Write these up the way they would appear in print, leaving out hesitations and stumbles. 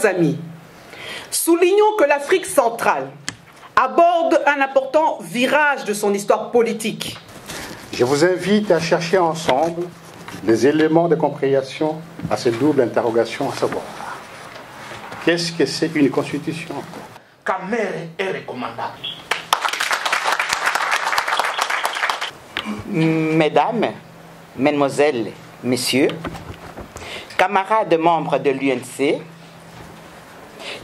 Chers amis, soulignons que l'Afrique centrale aborde un important virage de son histoire politique. Je vous invite à chercher ensemble des éléments de compréhension à cette double interrogation, à savoir, qu'est-ce que c'est une constitution? Camere est recommandable. Mesdames, Mesdemoiselles, Messieurs, camarades membres de l'UNC,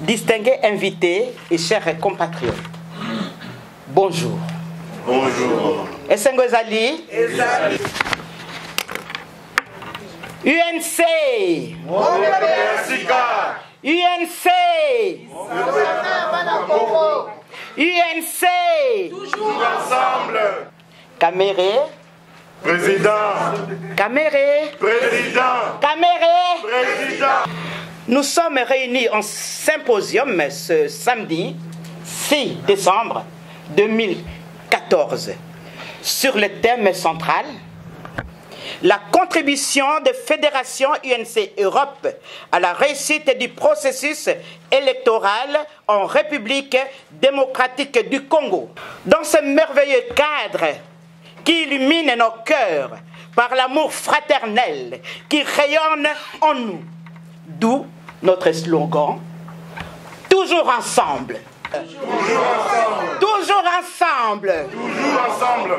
distingués invités et chers compatriotes, bonjour. Bonjour. Esengozali. UNC. UNC. UNC. Toujours ensemble. Caméré. Président. Caméré. Président. Caméré. Président. Nous sommes réunis en symposium ce samedi 6 décembre 2014 sur le thème central la contribution de Fédération UNC Europe à la réussite du processus électoral en République démocratique du Congo. Dans ce merveilleux cadre qui illumine nos cœurs par l'amour fraternel qui rayonne en nous, d'où notre slogan « Toujours ensemble ». Toujours ensemble. Toujours ensemble.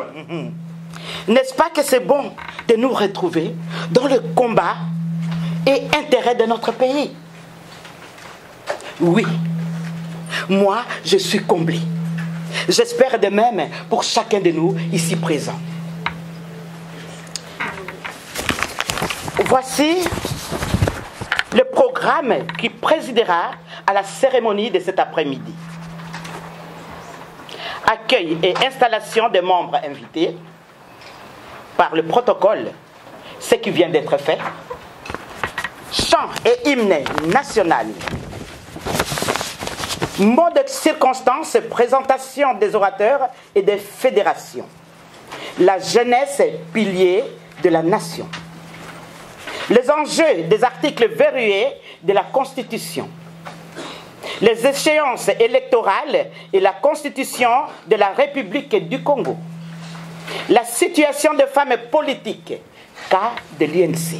N'est-ce pas que c'est bon de nous retrouver dans le combat et intérêt de notre pays? Oui, moi je suis comblé. J'espère de même pour chacun de nous ici présents. Voici le programme qui présidera à la cérémonie de cet après-midi. Accueil et installation des membres invités par le protocole, ce qui vient d'être fait. Chant et hymne national. Mot de circonstance, présentation des orateurs et des fédérations. La jeunesse, pilier de la nation. Les enjeux des articles verrouillés de la Constitution. Les échéances électorales et la Constitution de la République du Congo. La situation des femmes politiques, cas de l'UNC.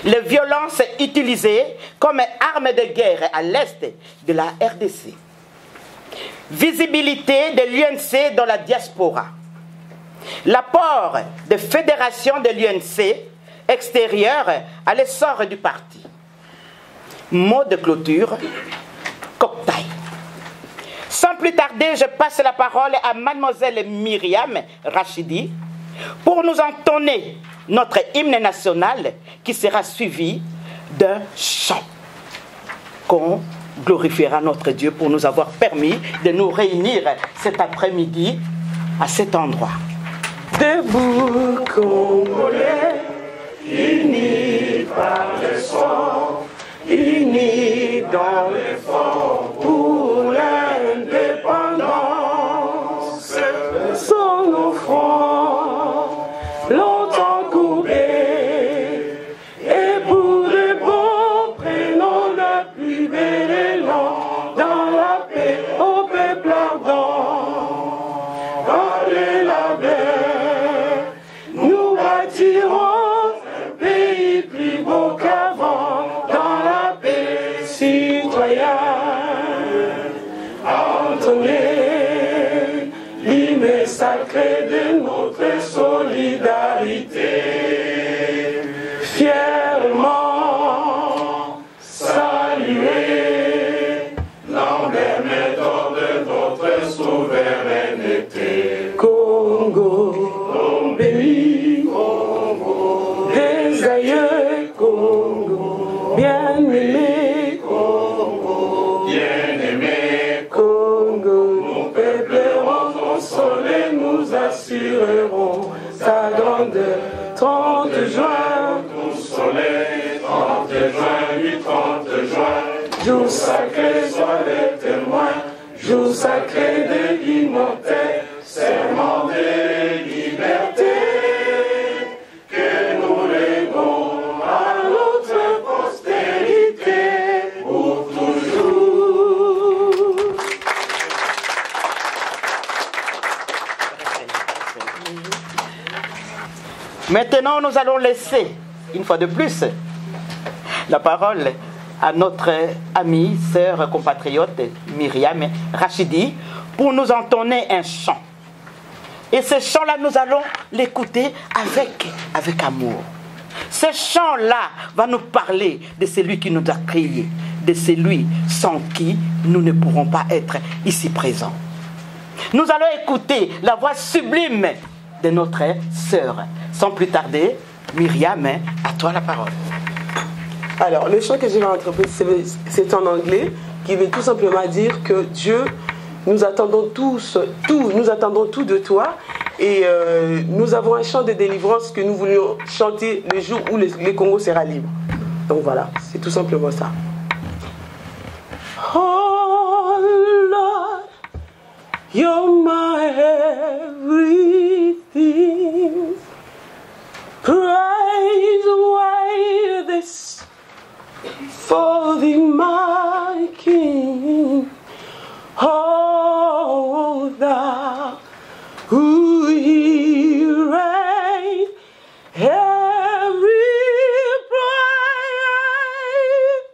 Les violences utilisées comme armes de guerre à l'est de la RDC. Visibilité de l'UNC dans la diaspora. L'apport de fédération de l'UNC extérieure à l'essor du parti. Mot de clôture, cocktail. Sans plus tarder, je passe la parole à mademoiselle Myriam Rachidi pour nous entonner notre hymne national qui sera suivi d'un chant qu'on glorifiera notre Dieu pour nous avoir permis de nous réunir cet après-midi à cet endroit. Debout Congolais, unis par le sang, unis dans l'effort pour l'indépendance. Son offrant, longtemps courbé, et pour de bon, prenons le plus bel élan dans la paix au peuple ardent. Allez la paix, nous bâtirons un pays plus beau qu'avant. Dans la paix, citoyens, entonnez l'hymne sacré de notre solidarité. Fièrement saluer l'emblème de notre souveraineté. Congo, béni, Congo, des aïeux, Congo, bien-aimé, Congo, bien-aimé, Congo, nous peuplerons ton soleil, nous assurerons ta grandeur. 30 juin, ton soleil, 30 juin, du 30 juin, jour sacré, sois le témoin, jour sacré de l'immortel, serment de liberté, que nous léguons à notre postérité. Maintenant, nous allons laisser, une fois de plus, la parole à notre amie, sœur, compatriote Myriam Rachidi pour nous entonner un chant. Et ce chant-là, nous allons l'écouter avec amour. Ce chant-là va nous parler de celui qui nous a créés, de celui sans qui nous ne pourrons pas être ici présents. Nous allons écouter la voix sublime de notre sœur. Sans plus tarder, Myriam, à toi la parole. Alors, le chant que je vais entreprendre, c'est en anglais, qui veut tout simplement dire que Dieu, nous attendons tout de toi. Et nous avons un chant de délivrance que nous voulions chanter le jour où le Congo sera libre. Donc voilà, c'est tout simplement ça. Oh Lord, you're my everything. Praise away this for the my King. Oh, thou who he reigns, every praise.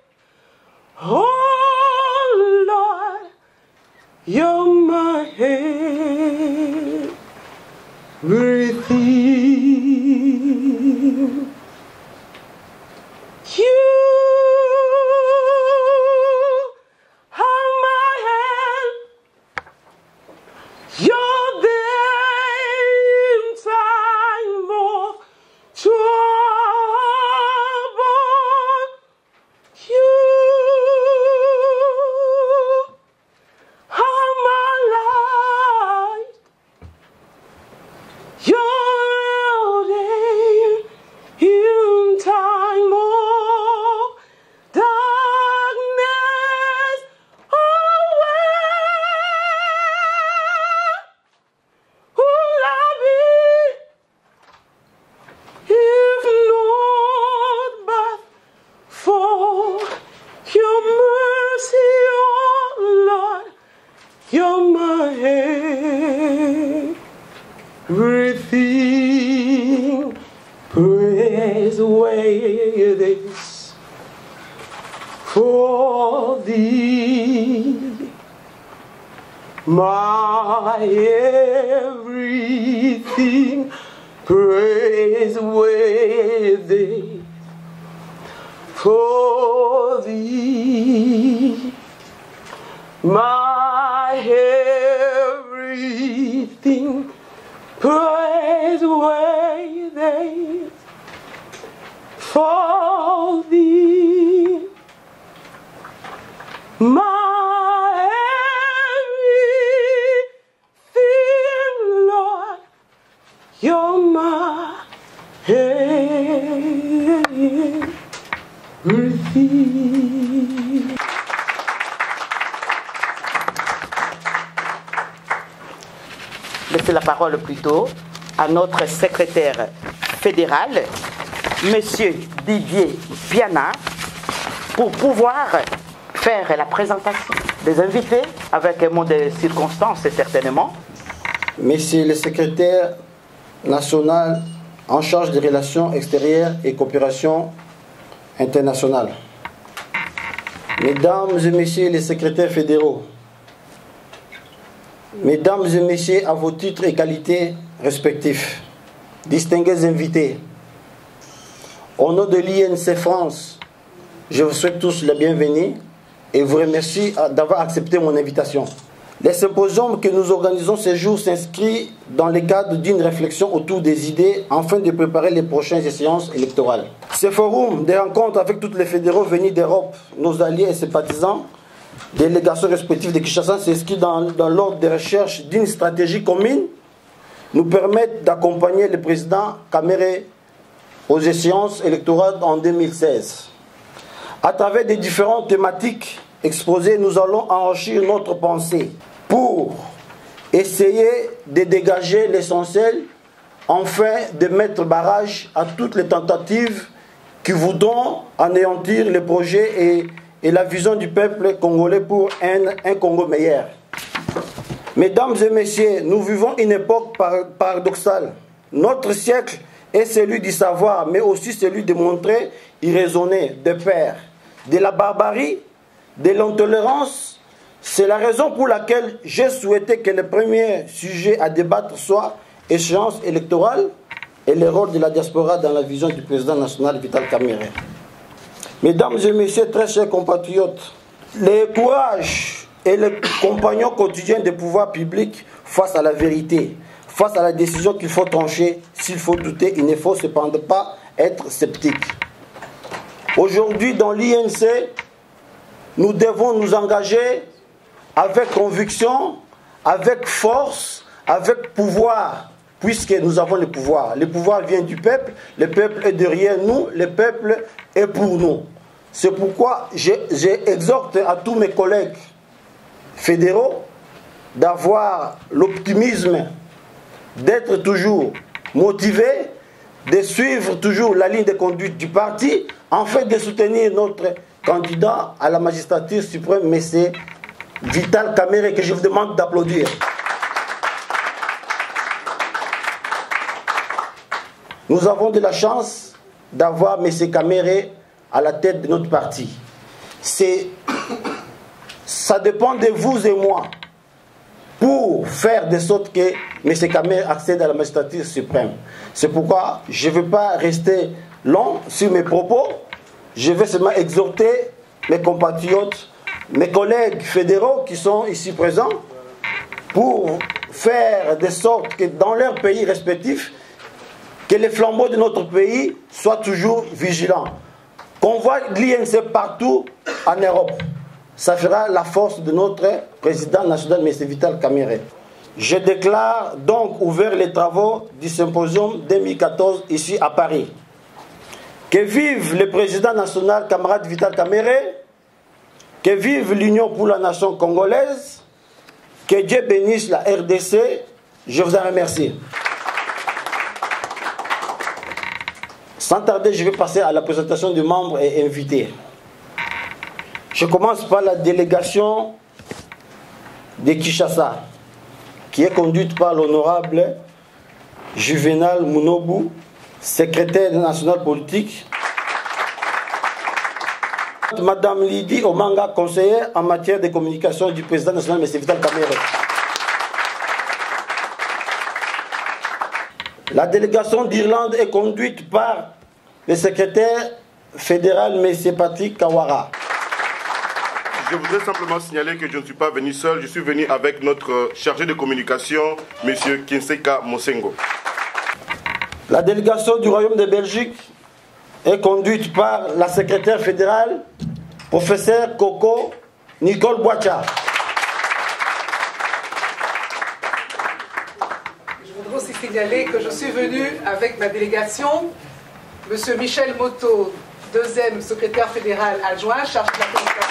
Oh Lord, you're my everything. You are my hand. You're there in time of trouble. You are my light. You're there in time of darkness. Oh, who love it if not but for your mercy, oh Lord, you're my everything. Praise away this for thee, my everything. Praise away thee for thee, my everything. Praise away thee for thee, my everything, Lord, you're my everything. Laissez la parole plutôt à notre secrétaire fédéral, Monsieur Didier Piana, pour pouvoir faire la présentation des invités avec un mot de circonstance certainement. Monsieur le secrétaire national en charge des relations extérieures et coopération internationale, Mesdames et Messieurs les secrétaires fédéraux, Mesdames et Messieurs à vos titres et qualités respectifs, distingués invités, au nom de l'INC France, je vous souhaite tous la bienvenue et vous remercie d'avoir accepté mon invitation. Les symposiums que nous organisons ces jours s'inscrivent dans le cadre d'une réflexion autour des idées afin de préparer les prochaines échéances électorales. Ce forum des rencontres avec tous les fédéraux venus d'Europe, nos alliés et sympathisants, délégations respectives de Kinshasa s'inscrit dans l'ordre de recherche d'une stratégie commune, nous permettent d'accompagner le président Kamere aux échéances électorales en 2016. À travers des différentes thématiques exposées, nous allons enrichir notre pensée pour essayer de dégager l'essentiel, afin de mettre barrage à toutes les tentatives qui voudront anéantir le projet et la vision du peuple congolais pour un Congo meilleur. Mesdames et messieurs, nous vivons une époque paradoxale. Notre siècle est celui du savoir, mais aussi celui de montrer irraisonné, de peur, de la barbarie, de l'intolérance. C'est la raison pour laquelle j'ai souhaité que le premier sujet à débattre soit échéance électorale et le rôle de la diaspora dans la vision du président national Vital Kamerhe. Mesdames et messieurs, très chers compatriotes, le courage et le compagnon quotidien des pouvoirs publics face à la vérité, face à la décision qu'il faut trancher, s'il faut douter, il ne faut cependant pas être sceptique. Aujourd'hui, dans l'INC, nous devons nous engager avec conviction, avec force, avec pouvoir, puisque nous avons le pouvoir. Le pouvoir vient du peuple, le peuple est derrière nous, le peuple est pour nous. C'est pourquoi j'exhorte à tous mes collègues fédéraux d'avoir l'optimisme, d'être toujours motivés, de suivre toujours la ligne de conduite du parti, afin de soutenir notre candidat à la magistrature suprême, M. Vital Kamerhe, que je vous demande d'applaudir. Nous avons de la chance d'avoir M. Kamerhe à la tête de notre parti. Ça dépend de vous et moi pour faire de sorte que M. Kamerhe accède à la magistrature suprême. C'est pourquoi je ne veux pas rester long sur mes propos. Je vais seulement exhorter mes compatriotes, mes collègues fédéraux qui sont ici présents pour faire de sorte que dans leurs pays respectifs, que les flambeaux de notre pays soient toujours vigilants. Qu'on voit l'INC partout en Europe. Ça fera la force de notre président national, M. Vital Kamerhe. Je déclare donc ouvert les travaux du symposium 2014 ici à Paris. Que vive le président national, camarade Vital Kamerhe. Que vive l'Union pour la nation congolaise. Que Dieu bénisse la RDC. Je vous en remercie. Sans tarder, je vais passer à la présentation des membres et invités. Je commence par la délégation de Kinshasa, qui est conduite par l'honorable Juvenal Munobu, secrétaire national politique. Madame Lydie Omanga, conseillère en matière de communication du président national, M. Vital Kamerhe. La délégation d'Irlande est conduite par le secrétaire fédéral, M. Patrick Kawara. Je voudrais simplement signaler que je ne suis pas venu seul, je suis venu avec notre chargé de communication, M. Kinseka Mosengo. La délégation du Royaume de Belgique est conduite par la secrétaire fédérale, professeur Coco Nicole Boacha. Je voudrais aussi signaler que je suis venu avec ma délégation, M. Michel Moto, deuxième secrétaire fédéral adjoint, chargé de la communication.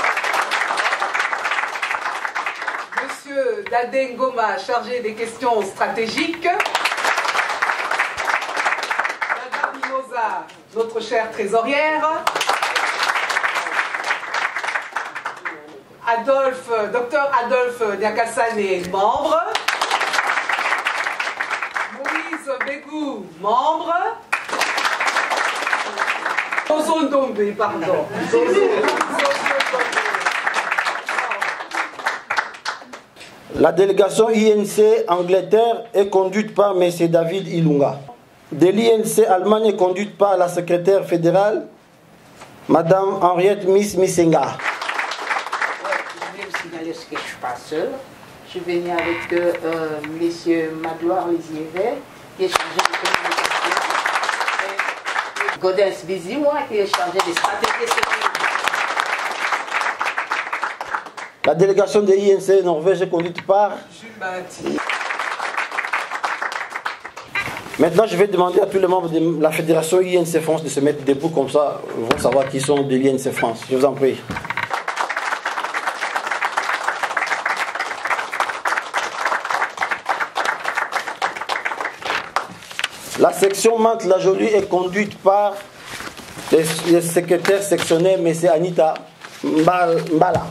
M. Dadé Ngoma, chargé des questions stratégiques. Madame Mimosa, notre chère trésorière. Dr Adolphe Niakassane, membre. Moïse Begou, membre. Zozo Ndombe, pardon. La délégation INC Angleterre est conduite par M. David Ilunga. De l'INC Allemagne est conduite par la secrétaire fédérale, Mme Henriette Misenga. Je vais vous signaler ce que je ne suis pas seul. Je suis venu avec M. Magloire Lisievet, qui est chargé de communication. Et Godens Bizimois, qui est chargé des stratégies sécuritaires. La délégation de l'INC Norvège est conduite par Jules Bahati. Maintenant, je vais demander à tous les membres de la fédération INC France de se mettre debout, comme ça, ils vont savoir qui sont de l'INC France. Je vous en prie. La section Mantes-la-Jolie est conduite par le secrétaire sectionnaire, M. Anita Mbala.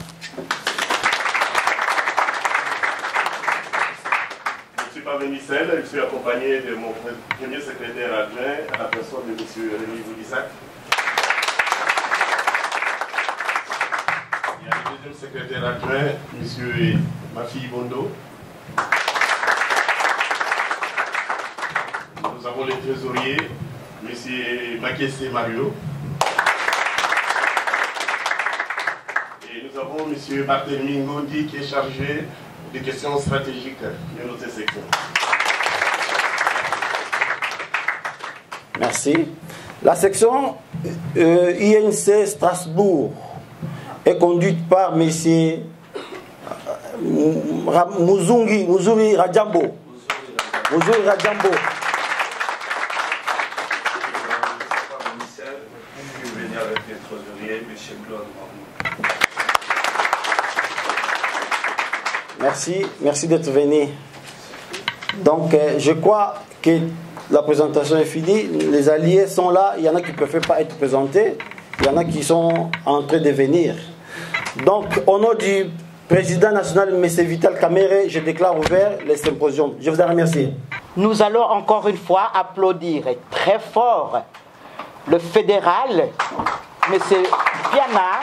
suis pas venu seul, je suis accompagné de mon premier secrétaire adjoint, à la personne de M. Rémi Boudissac. Il y a le deuxième secrétaire adjoint, M. Mafi Bondo. Nous avons le trésorier, M. Makesse Mario. Et nous avons M. Barthélemy Ngondi qui est chargé des questions stratégiques de notre section. Merci. La section INC Strasbourg est conduite par M. Muzuri Rajambo. Muzuri Rajambo. Merci d'être venu. Donc, je crois que la présentation est finie. Les alliés sont là. Il y en a qui ne peuvent pas être présentés. Il y en a qui sont en train de venir. Donc, au nom du président national, M. Vital Kamere, je déclare ouvert le symposium. Je vous en remercie. Nous allons encore une fois applaudir très fort le fédéral, M. Piana.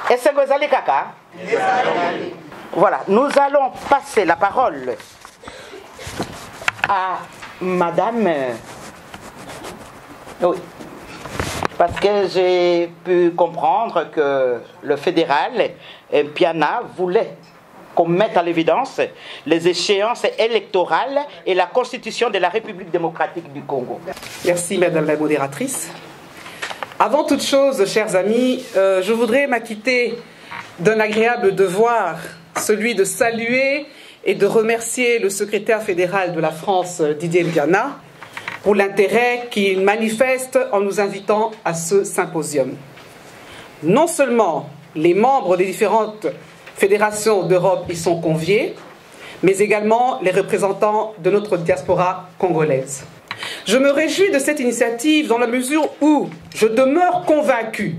Et c'est Gozali Kaka. Voilà, nous allons passer la parole à Madame. Oui, parce que j'ai pu comprendre que le fédéral Piana voulait qu'on mette à l'évidence les échéances électorales et la constitution de la République démocratique du Congo. Merci Madame la modératrice. Avant toute chose, chers amis, je voudrais m'acquitter d'un agréable devoir, celui de saluer et de remercier le secrétaire fédéral de la France, Didier Piana, pour l'intérêt qu'il manifeste en nous invitant à ce symposium. Non seulement les membres des différentes fédérations d'Europe y sont conviés, mais également les représentants de notre diaspora congolaise. Je me réjouis de cette initiative dans la mesure où je demeure convaincu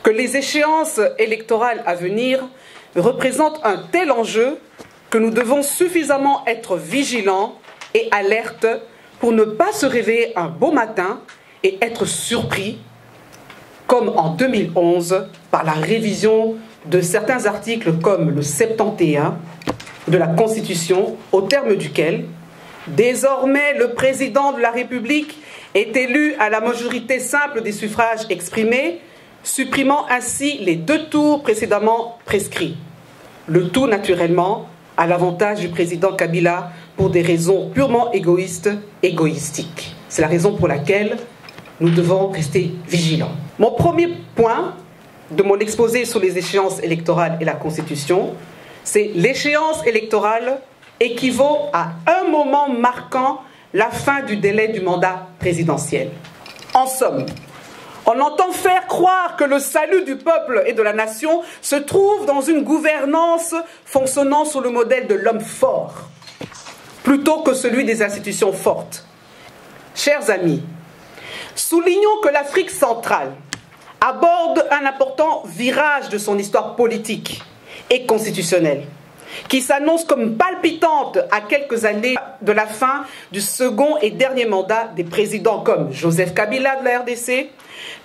que les échéances électorales à venir représentent un tel enjeu que nous devons suffisamment être vigilants et alertes pour ne pas se réveiller un beau matin et être surpris, comme en 2011, par la révision de certains articles comme le 71 de la Constitution, au terme duquel désormais le président de la République est élu à la majorité simple des suffrages exprimés, supprimant ainsi les 2 tours précédemment prescrits. Le tout naturellement à l'avantage du président Kabila pour des raisons purement égoïstiques. C'est la raison pour laquelle nous devons rester vigilants. Mon premier point de mon exposé sur les échéances électorales et la Constitution, c'est l'échéance électorale équivaut à un moment marquant la fin du délai du mandat présidentiel. En somme, on entend faire croire que le salut du peuple et de la nation se trouve dans une gouvernance fonctionnant sur le modèle de l'homme fort, plutôt que celui des institutions fortes. Chers amis, soulignons que l'Afrique centrale aborde un important virage de son histoire politique et constitutionnelle, qui s'annonce comme palpitante à quelques années de la fin du second et dernier mandat des présidents comme Joseph Kabila de la RDC,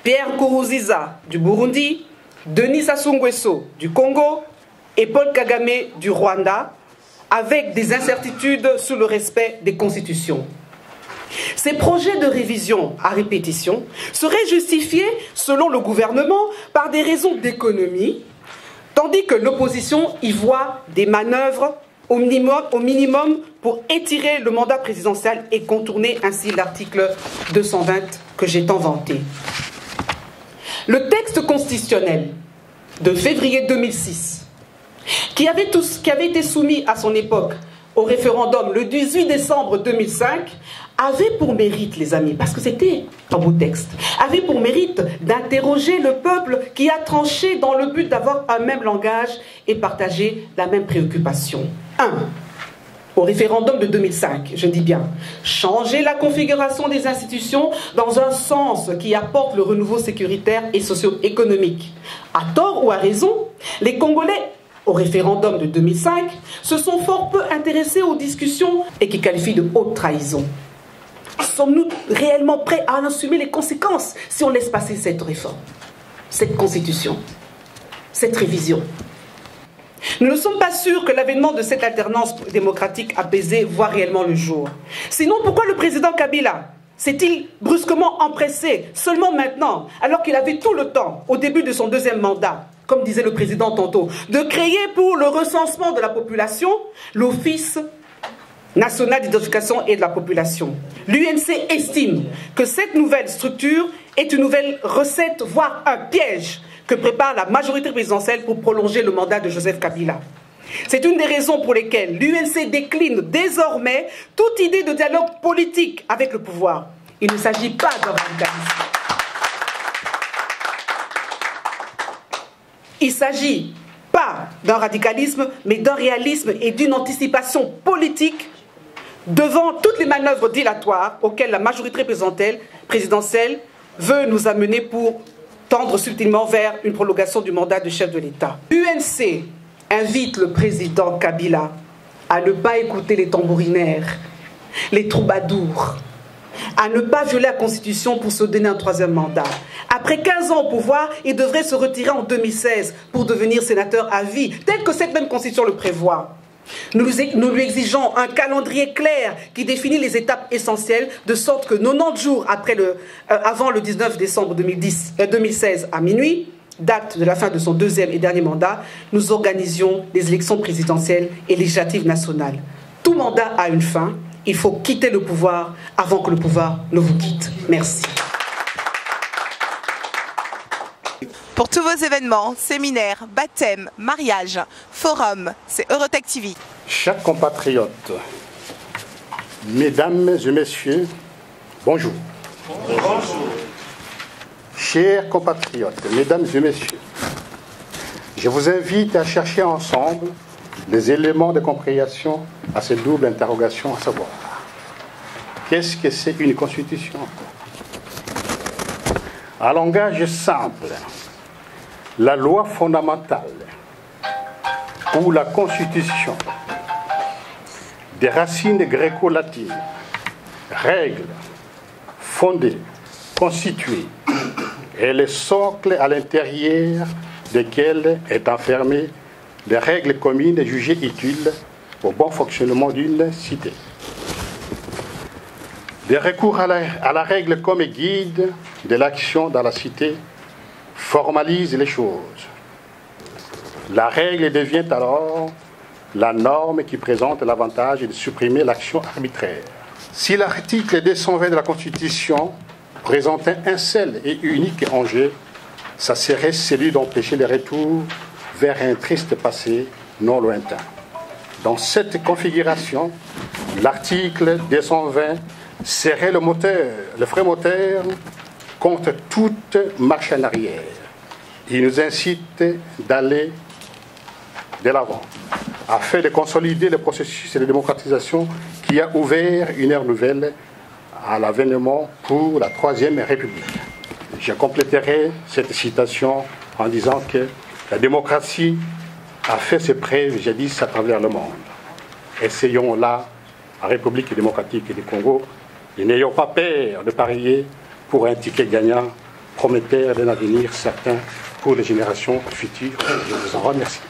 Pierre Nkurunziza du Burundi, Denis Sassou Nguesso du Congo et Paul Kagame du Rwanda, avec des incertitudes sur le respect des constitutions. Ces projets de révision à répétition seraient justifiés, selon le gouvernement, par des raisons d'économie, tandis que l'opposition y voit des manœuvres au minimum pour étirer le mandat présidentiel et contourner ainsi l'article 220 que j'ai tant vanté. Le texte constitutionnel de février 2006, qui avait été soumis à son époque au référendum le 18 décembre 2005, avait pour mérite, les amis, parce que c'était un beau texte, avait pour mérite d'interroger le peuple qui a tranché dans le but d'avoir un même langage et partager la même préoccupation. 1. Au référendum de 2005, je dis bien, changer la configuration des institutions dans un sens qui apporte le renouveau sécuritaire et socio-économique. À tort ou à raison, les Congolais au référendum de 2005, se sont fort peu intéressés aux discussions et qui qualifient de haute trahison. Sommes-nous réellement prêts à en assumer les conséquences si on laisse passer cette réforme, cette constitution, cette révision? Nous ne sommes pas sûrs que l'avènement de cette alternance démocratique apaisée voit réellement le jour. Sinon, pourquoi le président Kabila s'est-il brusquement empressé, seulement maintenant, alors qu'il avait tout le temps, au début de son deuxième mandat, comme disait le président tantôt, de créer pour le recensement de la population l'Office national d'identification et de la population? L'UNC estime que cette nouvelle structure est une nouvelle recette, voire un piège que prépare la majorité présidentielle pour prolonger le mandat de Joseph Kabila. C'est une des raisons pour lesquelles l'UNC décline désormais toute idée de dialogue politique avec le pouvoir. Il ne s'agit pas d'un radicalisme. Il ne s'agit pas d'un radicalisme, mais d'un réalisme et d'une anticipation politique devant toutes les manœuvres dilatoires auxquelles la majorité présidentielle veut nous amener pour tendre subtilement vers une prolongation du mandat de chef de l'État. L'UNC invite le président Kabila à ne pas écouter les tambourinaires, les troubadours, à ne pas violer la Constitution pour se donner un troisième mandat. Après 15 ans au pouvoir, il devrait se retirer en 2016 pour devenir sénateur à vie, tel que cette même Constitution le prévoit. Nous lui exigeons un calendrier clair qui définit les étapes essentielles, de sorte que 90 jours avant le 19 décembre 2016 à minuit, date de la fin de son deuxième et dernier mandat, nous organisions les élections présidentielles et législatives nationales. Tout mandat a une fin. Il faut quitter le pouvoir avant que le pouvoir ne vous quitte. Merci. Pour tous vos événements, séminaires, baptêmes, mariages, forums, c'est Eurotech TV. Chers compatriotes, mesdames et messieurs, bonjour. Bonjour. Chers compatriotes, mesdames et messieurs, je vous invite à chercher ensemble les éléments de compréhension à cette double interrogation, à savoir, qu'est-ce que c'est une constitution? En langage simple, la loi fondamentale ou la constitution, des racines gréco-latines, règles, fondées, constituées, et le socle à l'intérieur desquels est enfermé des règles communes jugées utiles au bon fonctionnement d'une cité. Des recours à la règle comme guide de l'action dans la cité formalise les choses. La règle devient alors la norme qui présente l'avantage de supprimer l'action arbitraire. Si l'article 220 de la Constitution présentait un seul et unique enjeu, ça serait celui d'empêcher le retour vers un triste passé non lointain. Dans cette configuration, l'article 220 serait le frein moteur contre toute marche en arrière. Il nous incite d'aller de l'avant, afin de consolider le processus de démocratisation qui a ouvert une ère nouvelle à l'avènement pour la Troisième République. Je compléterai cette citation en disant que la démocratie a fait ses preuves jadis à travers le monde. Essayons-la en République démocratique du Congo et n'ayons pas peur de parier pour un ticket gagnant prometteur d'un avenir certain pour les générations futures. Je vous en remercie.